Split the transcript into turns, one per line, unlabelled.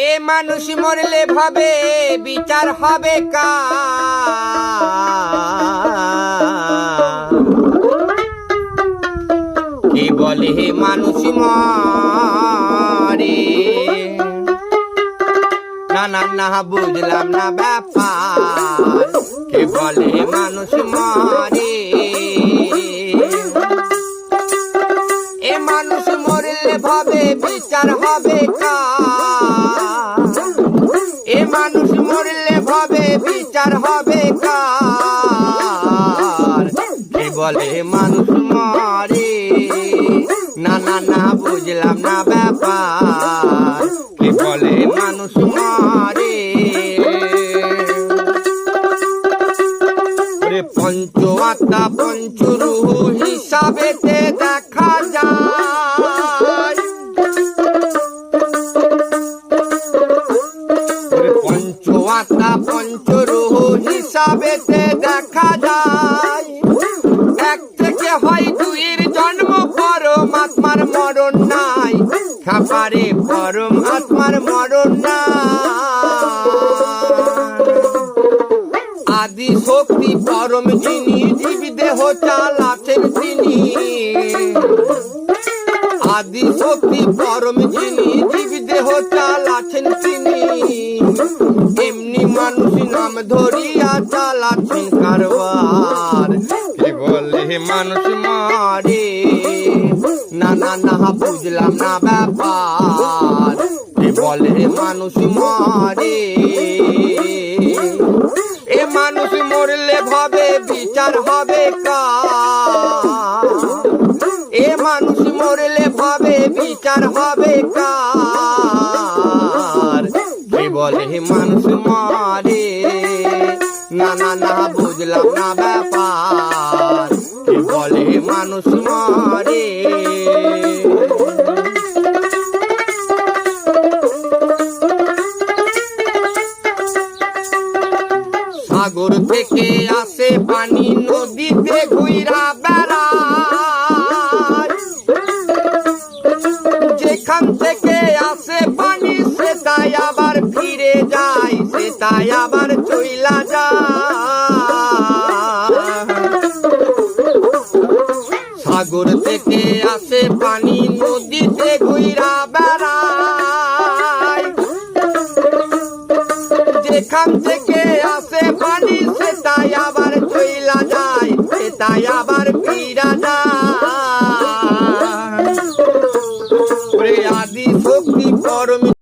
এ মানুষ মরলে ভাবে বিচার হবে কার? কে বলে হে মানুষ মরে? না না না বুঝলাম না ব্যাপার। কে বলে মানুষ মরে? এ মানুষ মরলে ভাবে বিচার হবে কার? এ মানুষ মরলে ভাবে বিচার হবে কার? কে বলে মানুষ মরে? না না না বুঝলাম না ব্যাপার। কে বলে মানুষ মরে? পঞ্চ আত্মা পঞ্চরূহ হিসাবেতে দেখা যায়। পঞ্চ আত্মা পঞ্চরূহ হিসাবেতে দেখা যায়। এক থেকে হয় দুইয়ের জন্ম, পরমাত্মার মরণ নাই। খাপারে পরমাত্মার মরণ নাই। আদি শক্তি পরম যিনি, জীব দেহ চালাছেন তিনি। আদি শক্তি পরম যিনি, জীব দেহ চালাছেন তিনি। এমনি মানুষ নাম ধরিয়া চালাছেন কারবার। কে বলে মানুষ মরে? না না না বুঝলাম না ব্যাপার। কে বলে মানুষ মরে? এ মানুষ মরলে ভাবে বিচার হবে কার? এ মানুষ মরলে ভাবে বিচার হবে কার? কে বলে মানুষ মরে? না না না বুঝলাম না ব্যাপার। কে বলে মানুষ মরে? সাগর থেকে আসে পানি, নদীতে ঘুইরা বেড়ায়। যেখান থেকে আসে পানি সেটাই আবার ফিরে যায়, সেটাই আবার চইলা যায়। সাগর থেকে আসে পানি, নদীতে ঘুইরা বেড়ায়। যেখান থেকে আসে পানি সেটাই আবার চইলা যায়, সেটাই আবার ফিরা যায়।